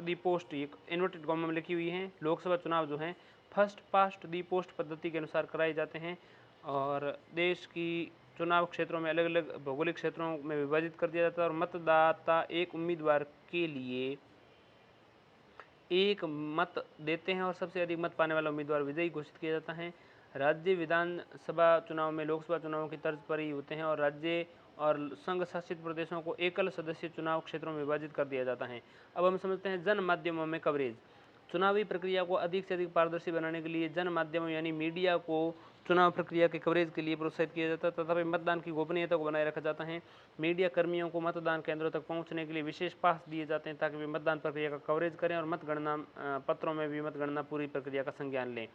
दी पोस्ट ये इन्वर्टेड कॉमा में लिखी हुई है। लोकसभा चुनाव जो हैं फर्स्ट पास्ट दी पोस्ट पद्धति के अनुसार कराए जाते हैं और देश की चुनाव क्षेत्रों में अलग अलग भौगोलिक क्षेत्रों में विभाजित कर दिया जाता है और मतदाता एक उम्मीदवार के लिए एक मत देते हैं और सबसे अधिक मत पाने वाला उम्मीदवार विजयी घोषित किया जाता है। राज्य विधानसभा चुनाव में लोकसभा चुनावों की तर्ज पर ही होते हैं और राज्य और संघ शासित प्रदेशों को एकल सदस्य चुनाव क्षेत्रों में विभाजित कर दिया जाता है। अब हम समझते हैं जन माध्यमों में कवरेज। चुनावी प्रक्रिया को अधिक से अधिक पारदर्शी बनाने के लिए जन माध्यमों यानी मीडिया को चुनाव प्रक्रिया के कवरेज के लिए प्रोत्साहित किया जाता है तथा मतदान की गोपनीयता को बनाए रखा जाता है। मीडिया कर्मियों को मतदान केंद्रों तक पहुंचने के लिए विशेष पास दिए जाते हैं ताकि वे मतदान प्रक्रिया का कवरेज करें और मतगणना पत्रों में भी मतगणना पूरी प्रक्रिया का संज्ञान लें।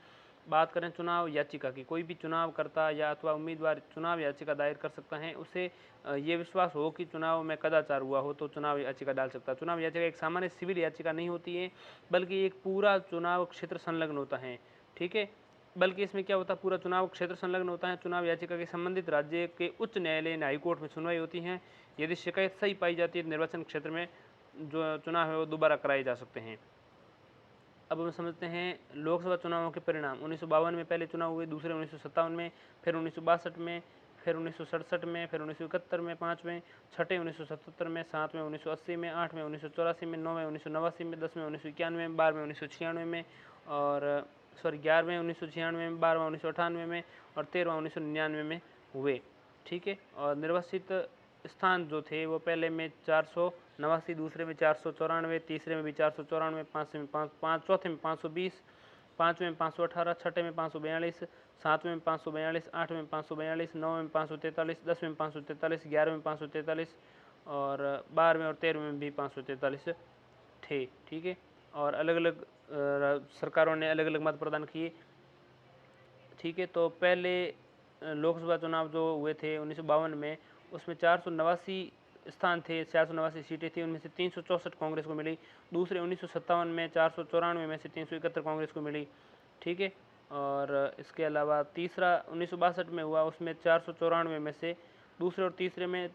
बात करें चुनाव याचिका की। कोई भी चुनावकर्ता या अथवा उम्मीदवार चुनाव याचिका दायर कर सकता है। उसे ये विश्वास हो कि चुनाव में कदाचार हुआ हो तो चुनाव याचिका डाल सकता है। चुनाव याचिका एक सामान्य सिविल याचिका नहीं होती है बल्कि एक पूरा चुनाव क्षेत्र संलग्न होता है। ठीक है, बल्कि इसमें क्या होता है, पूरा चुनाव क्षेत्र संलग्न होता है। चुनाव याचिका के संबंधित राज्य के उच्च न्यायालय हाईकोर्ट में सुनवाई होती है। यदि शिकायत सही पाई जाती है तो निर्वाचन क्षेत्र में जो चुनाव है वो दोबारा कराए जा सकते हैं। अब हम समझते हैं लोकसभा चुनावों के परिणाम। 1952 में पहले चुनाव हुए, दूसरे 1957 में, फिर 1962 में, फिर 1967 में, फिर 1971 में 5वें, 6ठे 1977 में, 7वें 1980 में, 8वें 1984 में, 9वें 1989 में, 10वें 1991 में, 12वें 1996 में, और 11वें 1996 में, 12वां 1998 में, और 13वां 1999 में हुए। ठीक है, और निर्वाचित स्थान जो थे वो पहले में 489, दूसरे में 494, तीसरे में भी 494, चौथे में 520, पाँचवें में 518, छठे में 542, सातवें में 542, आठवें में 542, नौवें में 543, 10वें में 543, 11वें में 543, और 12वें और 13वें में भी 543 थे। ठीक है, और अलग अलग सरकारों ने अलग अलग मत प्रदान किए। ठीक है, तो पहले लोकसभा चुनाव जो हुए थे 1952 में, उसमें 489 स्थान थे, 489 सीटें थी, उनमें से 364 कांग्रेस को मिली। दूसरे 1957 में 494 में से 371 कांग्रेस को मिली। ठीक है, और इसके अलावा तीसरा 1962 में हुआ, उसमें 494 में से दूसरे और तीसरे में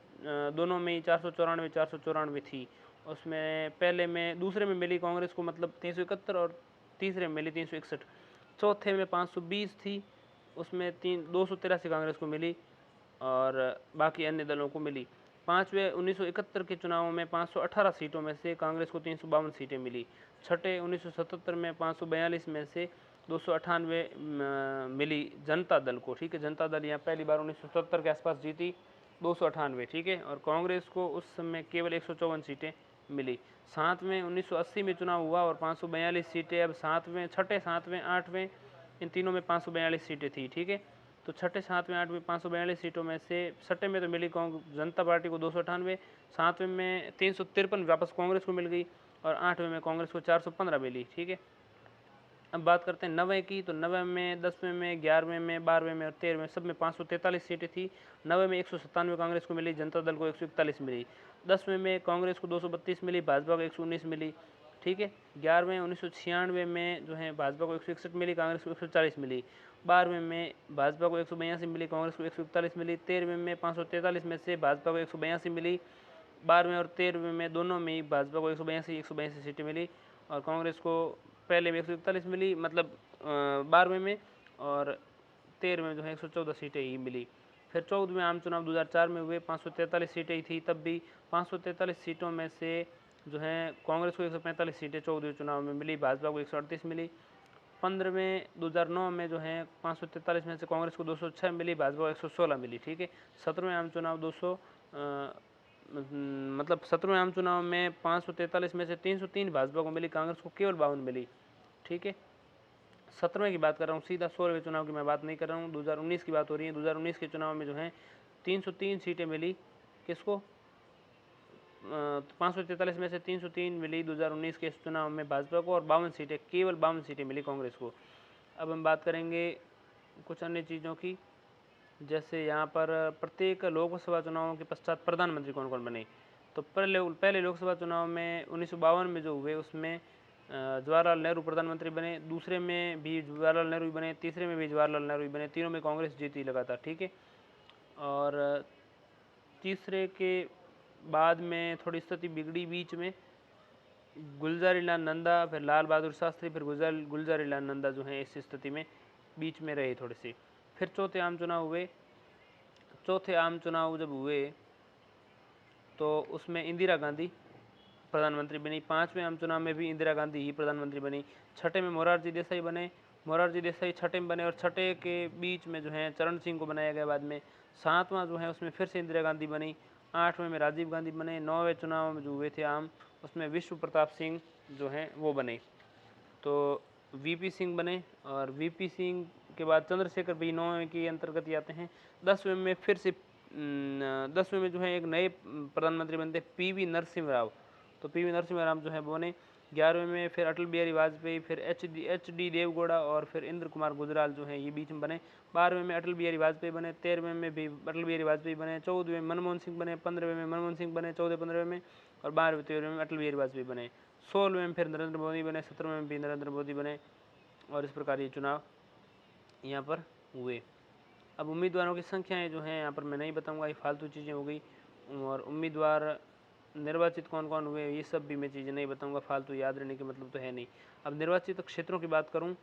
दोनों में ही 494 थी। उसमें पहले में दूसरे में मिली कांग्रेस को मतलब 371, और तीसरे में मिली 361। चौथे में 520 थी, उसमें 283 कांग्रेस को मिली और बाकी अन्य दलों को मिली। पाँचवें 1971 के चुनावों में 518 सीटों में से कांग्रेस को 352 सीटें मिली। छठे 1977 में 542 में से 298 मिली जनता दल को। ठीक है, जनता दल यहाँ पहली बार 1977 के आसपास जीती, 298। ठीक है, और कांग्रेस को उस समय केवल 154 सीटें मिली। सातवें 1980 में चुनाव हुआ और 542 सीटें अब सातवें, छठे, सातवें, आठवें, इन तीनों में 542 सीटें थी। ठीक है, तो छठे, सातवें, आठवें 542 सीटों में से छठे में तो मिली जनता पार्टी को 298, सातवें में 353 वापस कांग्रेस को मिल गई, और आठवें में कांग्रेस को 415 मिली। ठीक है, अब बात करते हैं नवे की, तो नवे में, 10वें में, 11वें में, 12वें में और 13वें सब में 543 सीटें थी। नवे में 197 कांग्रेस को मिली, जनता दल को 141 मिली। 10वें में कांग्रेस को 232 मिली, भाजपा को 119 मिली। ठीक है, 11वें 1996 में जो है भाजपा को 161 मिली, कांग्रेस को 140 मिली। 12वें में भाजपा को 182 मिली, कांग्रेस को 141 मिली। 13वें में 543 में से भाजपा को 182 मिली। 12वें और 13वें में दोनों में ही भाजपा को 182 सीटें मिली, और कांग्रेस को पहले में 141 मिली, मतलब 12वें में, और 13वें में जो है 114 सीटें ही मिली। फिर 14वें आम चुनाव 2004 में हुए, 543 सीटें ही थी तब भी। 543 सीटों में से जो है कांग्रेस को 145 सीटें 14वें चुनाव में मिली, भाजपा को 138 मिली। 15वें 2009 में जो है 543 में से कांग्रेस को 206 मिली, भाजपा को 116 मिली। ठीक है, 17वें आम चुनाव 17वें आम चुनाव में 543 में से 303 भाजपा को मिली, कांग्रेस को केवल 52 मिली। ठीक है, 17वें की बात कर रहा हूँ, सीधा 16वें चुनाव की मैं बात नहीं कर रहा हूँ, 2019 की बात हो रही है। 2019 के चुनाव में जो है 303 सीटें मिली, किसको? 543 में से 303 मिली 2019 के इस चुनाव में भाजपा को, और 52 सीटें, केवल 52 सीटें मिली कांग्रेस को। अब हम बात करेंगे कुछ अन्य चीज़ों की, जैसे यहाँ पर प्रत्येक लोकसभा चुनावों के पश्चात प्रधानमंत्री कौन कौन बने। तो पहले लोकसभा चुनाव में 1952 में जो हुए, उसमें जवाहरलाल नेहरू प्रधानमंत्री बने। दूसरे में भी जवाहरलाल नेहरू ही बने, तीसरे में भी जवाहरलाल नेहरू ही बने। तीनों में कांग्रेस जीती लगातार। ठीक है, और तीसरे के बाद में थोड़ी स्थिति बिगड़ी, बीच में गुलजारीलाल नंदा, फिर लाल बहादुर शास्त्री, फिर गुलजारीलाल नंदा जो है इस स्थिति में बीच में रहे थोड़े से। फिर चौथे आम चुनाव हुए। चौथे आम चुनाव जब हुए तो उसमें इंदिरा गांधी प्रधानमंत्री बनी। पाँचवें आम चुनाव में भी इंदिरा गांधी ही प्रधानमंत्री बनी। छठे में मोरारजी देसाई बने, मोरारजी देसाई छठे में बने, और छठे के बीच में जो है चरण सिंह को बनाया गया बाद में। सातवां जो है उसमें फिर से इंदिरा गांधी बनी। आठवें में राजीव गांधी बने। 9वें चुनाव में जो हुए थे आम, उसमें विश्व प्रताप सिंह जो हैं वो बने, तो वीपी सिंह बने, और वीपी सिंह के बाद चंद्रशेखर भी 9वें के अंतर्गत ही आते हैं। 10वें में फिर से 10वें में जो है एक नए प्रधानमंत्री बनते पीवी नरसिम्हा राव, तो पीवी नरसिम्हा राव जो है वो बने। 11वें में फिर अटल बिहारी वाजपेयी, फिर एच डी देवगौड़ा, और फिर इंद्र कुमार गुजराल जो है ये बीच में बने। 12वें में अटल बिहारी वाजपेयी बने। 13वें में भी अटल बिहारी वाजपेयी बने। 14वें में मनमोहन सिंह बने। 15वें में मनमोहन सिंह बने, 14-15वें में, और 12वें-13वें में अटल बिहारी वाजपेयी बने। 16वें में फिर नरेंद्र मोदी बने। 17वें में भी नरेंद्र मोदी बने, और इस प्रकार ये चुनाव यहाँ पर हुए। अब उम्मीदवारों की संख्याएं जो हैं यहाँ पर मैं नहीं बताऊंगा, ये फालतू चीज़ें हो गई, और उम्मीदवार निर्वाचित कौन कौन हुए ये सब भी मैं चीज़ें नहीं बताऊंगा, फालतू याद रहने के मतलब तो है नहीं। अब निर्वाचित क्षेत्रों की बात करूं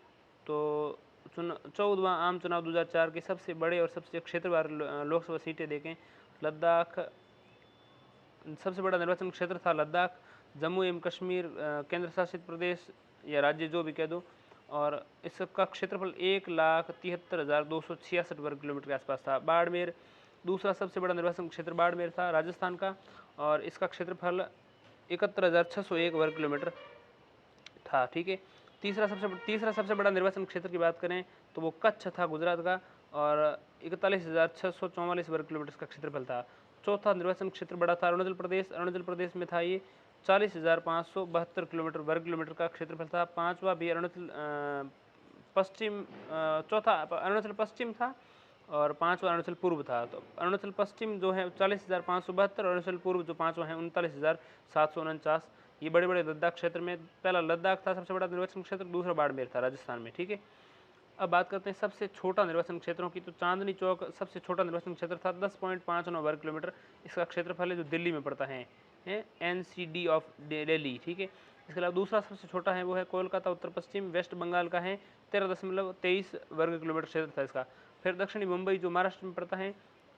तो 14वां आम चुनाव 2004 के सबसे बड़े और सबसे क्षेत्रवार लोकसभा सीटें देखें। लद्दाख सबसे बड़ा निर्वाचन क्षेत्र था लद्दाख, जम्मू एवं कश्मीर केंद्र शासित प्रदेश या राज्य जो भी कह दो, और इसका क्षेत्रफल 1,73,266 वर्ग किलोमीटर के आसपास था। बाड़मेर दूसरा सबसे बड़ा निर्वाचन क्षेत्र बाड़मेर था राजस्थान का, और इसका क्षेत्रफल 71,601 वर्ग किलोमीटर था। ठीक है, तीसरा सबसे बड़ा निर्वाचन क्षेत्र की बात करें तो वो कच्छ था गुजरात का, और 41,644 वर्ग किलोमीटर का क्षेत्रफल था। चौथा निर्वाचन क्षेत्र बड़ा था अरुणाचल प्रदेश में था ये 40,572 वर्ग किलोमीटर का क्षेत्रफल था। पांचवा भी चौथा अरुणाचल पश्चिम था, और पांचवा अरुणाचल पूर्व था। तो अरुणाचल पश्चिम जो है 40,572, अरुणाचल पूर्व जो पांचवा है 39,749। ये बड़े बड़े लद्दाख क्षेत्र में पहला लद्दाख था सबसे बड़ा निर्वाचन क्षेत्र, दूसरा बाड़मेर था राजस्थान में। ठीक है, अब बात करते हैं सबसे छोटा निर्वाचन क्षेत्रों की। तो चांदनी चौक सबसे छोटा निर्वाचन क्षेत्र था 10.59 वर्ग किलोमीटर इसका क्षेत्रफल है, जो दिल्ली में पड़ता है NCD ऑफ दिल्ली। ठीक है, इसके अलावा दूसरा सबसे छोटा है वो है कोलकाता उत्तर पश्चिम वेस्ट बंगाल का है 13.23 वर्ग किलोमीटर क्षेत्र था इसका। फिर दक्षिणी मुंबई जो महाराष्ट्र में पड़ता है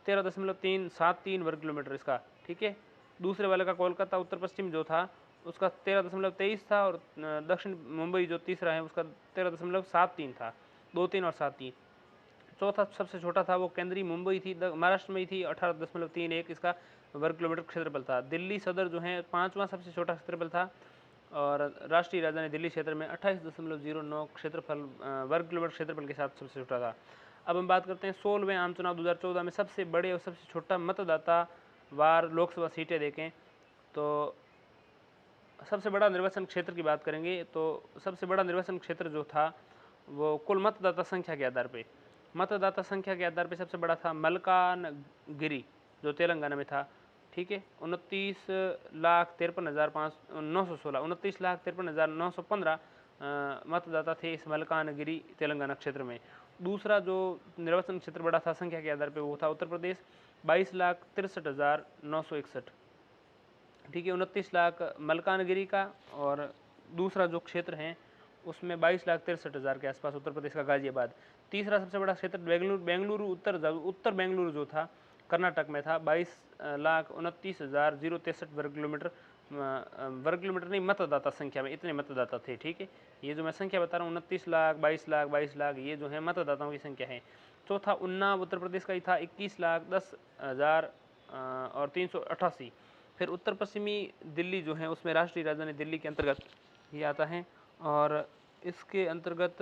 13.373 वर्ग किलोमीटर इसका। ठीक है, दूसरे वाले का कोलकाता उत्तर पश्चिम जो था उसका 13.23 था, और दक्षिण मुंबई जो तीसरा है उसका 13.73 था, 2, 3 और 7 3। चौथा सबसे छोटा था वो केंद्रीय मुंबई थी, महाराष्ट्र में ही थी, 18.31 इसका वर्ग किलोमीटर क्षेत्रफल था। दिल्ली सदर जो है पांचवा सबसे छोटा क्षेत्रफल था, और राष्ट्रीय राजधानी दिल्ली क्षेत्र में 28.09 क्षेत्रफल वर्ग किलोमीटर क्षेत्रफल के साथ सबसे छोटा था। अब हम बात करते हैं 16वें आम चुनाव 2014 में सबसे बड़े और सबसे छोटा मतदाता वार लोकसभा सीटें देखें। तो सबसे बड़ा निर्वाचन क्षेत्र की बात करेंगे तो सबसे बड़ा निर्वाचन क्षेत्र जो था वो कुल मतदाता संख्या के आधार पे सबसे बड़ा था मलकानगिरी जो तेलंगाना में था। ठीक है, 29,53,915 मतदाता थे इस मलकानगिरी तेलंगाना क्षेत्र में। दूसरा जो निर्वाचन क्षेत्र बड़ा था संख्या के आधार पे वो था उत्तर प्रदेश 22,63,961। ठीक है, 29 लाख मलकानगिरी का, और दूसरा जो क्षेत्र है उसमें 22,63,000 के आसपास उत्तर प्रदेश का गाजियाबाद। तीसरा सबसे बड़ा क्षेत्र बेंगलुरु उत्तर बेंगलुरु जो था कर्नाटक में था 22,29,063 वर्ग किलोमीटर नहीं, मतदाता संख्या में इतने मतदाता थे। ठीक है, ये जो मैं संख्या बता रहा हूँ 29 लाख 22 लाख 22 लाख ये जो है मतदाताओं की संख्या है। चौथा उन्नाव उत्तर प्रदेश का ही था 21,10,388। फिर उत्तर पश्चिमी दिल्ली जो है उसमें राष्ट्रीय राजधानी दिल्ली के अंतर्गत ये आता है, और इसके अंतर्गत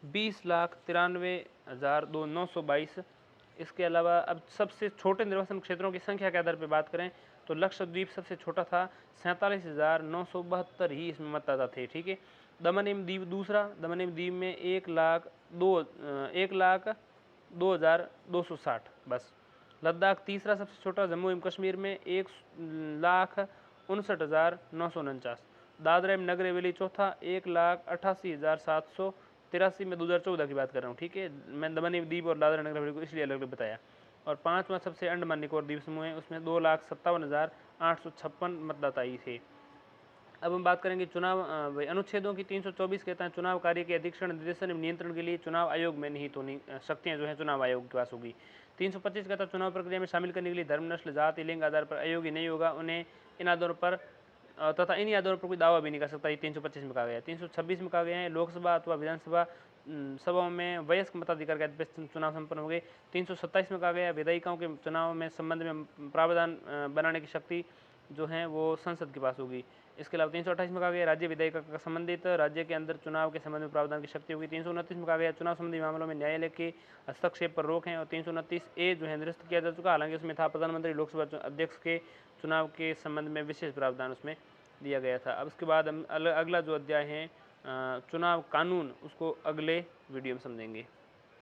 20,93,922। इसके अलावा अब सबसे छोटे निर्वाचन क्षेत्रों की संख्या के आधार पर बात करें तो लक्षद्वीप सबसे छोटा था 47,972 ही इसमें मतदाता थे। ठीक है, दमन एवं दीव दूसरा, दमन एवं दीव में 1,02,260 बस। लद्दाख तीसरा सबसे छोटा, जम्मू एवं कश्मीर में 1,59,949। दादरा एवं नगर हवेली चौथा 1,88,783 में 2014 की बात कर रहा हूँ। ठीक है, मैं दमन एवं दीव और दादरा नगर हवेली को इसलिए अलग अलग बताया। और पांचवा सबसे अंडमान निकोबार द्वीप समूह है उसमें 2,57,856 मतदाता ही थे। अब हम बात करेंगे चुनाव अनुच्छेदों की। 324 कहता है चुनाव कार्य के अधीक्षण निर्देशन एवं नियंत्रण के लिए चुनाव आयोग में निहित होनी शक्तियां जो है चुनाव आयोग के पास होगी। 325 कहता है चुनाव प्रक्रिया में शामिल करने के लिए धर्म नस्ल जाति लिंग आधार पर अयोग्य नहीं होगा, उन्हें इन आधारों पर तथा इन आधारों पर कोई दावा भी नहीं कर सकता। ये 325 में कहा गया है। 326 में कहा गया है लोकसभा अथवा विधानसभा सभाओं में वयस्क मताधिकार के आधार चुनाव संपन्न हो गए। 327 में कहा गया विधायिकाओं के चुनाव में संबंध में प्रावधान बनाने की शक्ति जो है वो संसद के पास होगी। इसके अलावा 328 में कहा गया राज्य विधायिका का संबंधित राज्य के अंदर चुनाव के संबंध में प्रावधान की शक्ति होगी। 329 में कहा गया चुनाव संबंधी मामलों में न्यायालय के हस्तक्षेप पर रोक है, और 329A जो है निरस्त किया जा चुका। हालांकि उसमें था प्रधानमंत्री लोकसभा अध्यक्ष के चुनाव के संबंध में विशेष प्रावधान उसमें दिया गया था। अब उसके बाद हम अगला जो अध्याय है चुनाव कानून उसको अगले वीडियो में समझेंगे।